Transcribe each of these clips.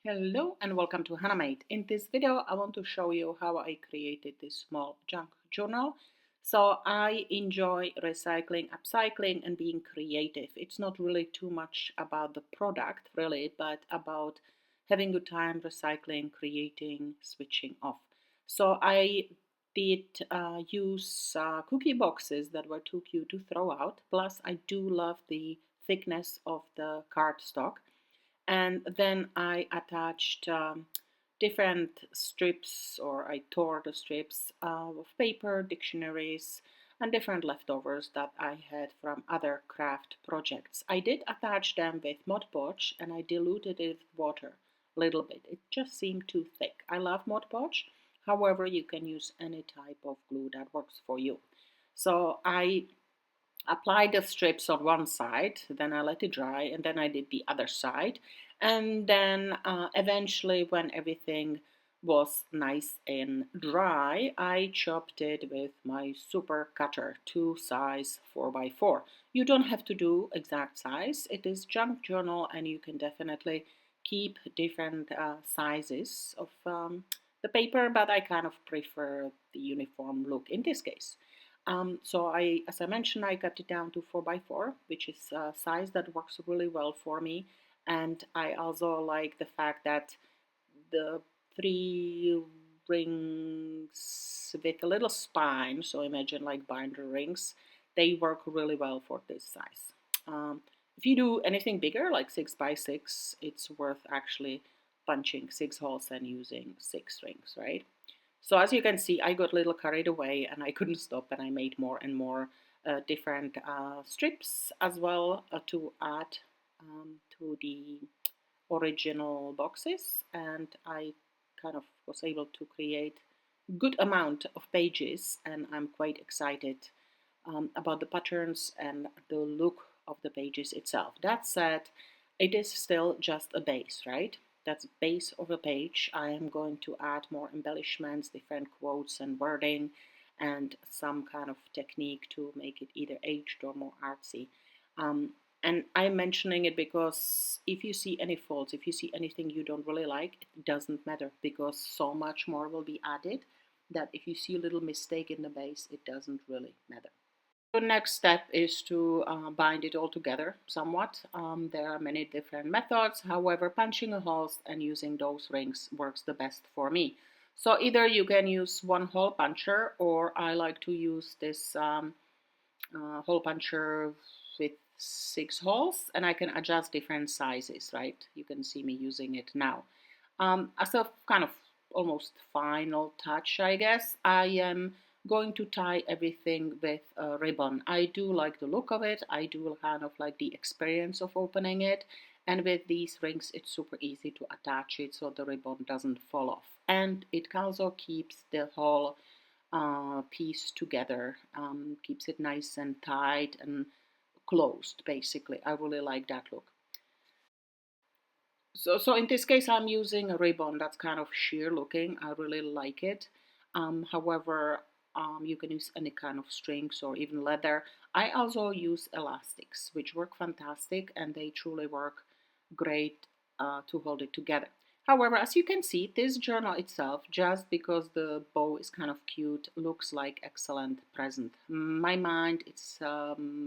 Hello and welcome to HanaMade. In this video, I want to show you how I created this small junk journal. So I enjoy recycling, upcycling, and being creative. It's not really too much about the product, really, but about having a good time recycling, creating, switching off. So I did use cookie boxes that were too cute to throw out. Plus, I do love the thickness of the cardstock, and then I attached different strips, or I tore the strips of paper, dictionaries, and different leftovers that I had from other craft projects. I did attach them with Mod Podge and I diluted it with water a little bit. It just seemed too thick. I love Mod Podge. However, you can use any type of glue that works for you. So I applied the strips on one side, then I let it dry, and then I did the other side. And then eventually, when everything was nice and dry, I chopped it with my super cutter, 2 size 4x4. You don't have to do exact size. It is junk journal, and you can definitely keep different sizes of the paper, but I kind of prefer the uniform look in this case. So as I mentioned, I cut it down to 4x4, which is a size that works really well for me. And I also like the fact that the 3 rings with a little spine, so imagine like binder rings, they work really well for this size. If you do anything bigger, like 6x6, it's worth actually punching 6 holes and using 6 rings, right? So as you can see, I got a little carried away and I couldn't stop, and I made more and more different strips as well to add to the original boxes, and I kind of was able to create a good amount of pages, and I'm quite excited about the patterns and the look of the pages itself. That said, it is still just a base, right? That's base of a page. I am going to add more embellishments, different quotes and wording, and some kind of technique to make it either aged or more artsy. And I'm mentioning it because if you see any faults, if you see anything you don't really like, it doesn't matter, because so much more will be added that if you see a little mistake in the base, it doesn't really matter. The next step is to bind it all together somewhat. There are many different methods. However, punching a holes and using those rings works the best for me. So either you can use one hole puncher, or I like to use this hole puncher with 6 holes, and I can adjust different sizes, right? You can see me using it now. As a kind of almost final touch, I guess, I am going to tie everything with a ribbon. I do like the look of it. I do kind of like the experience of opening it. And with these rings, it's super easy to attach it so the ribbon doesn't fall off. And it also keeps the whole piece together, keeps it nice and tight and closed, basically. I really like that look. So in this case, I'm using a ribbon that's kind of sheer looking. I really like it. However, you can use any kind of strings or even leather. I also use elastics, which work fantastic, and they truly work great to hold it together. However, as you can see, this journal itself, just because the bow is kind of cute, looks like excellent present. My mind, it's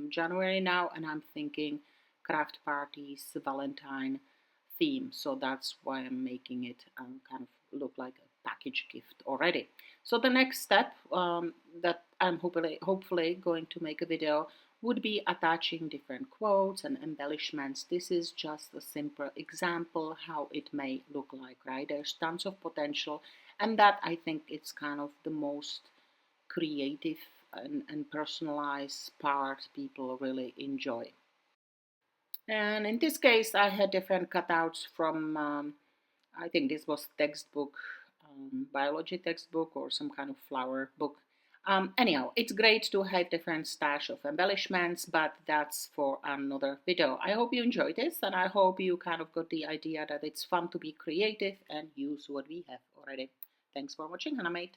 January now, and I'm thinking craft parties, Valentine theme. So that's why I'm making it kind of look like a package gift already. So the next step that I'm hopefully going to make a video would be attaching different quotes and embellishments. This is just a simple example how it may look like, right? There's tons of potential, and that I think it's kind of the most creative and personalized part people really enjoy. And in this case, I had different cutouts from, I think this was textbook, biology textbook or some kind of flower book. Anyhow, it's great to have different stash of embellishments, but that's for another video. I hope you enjoyed this, and I hope you kind of got the idea that it's fun to be creative and use what we have already. Thanks for watching, HanaMade.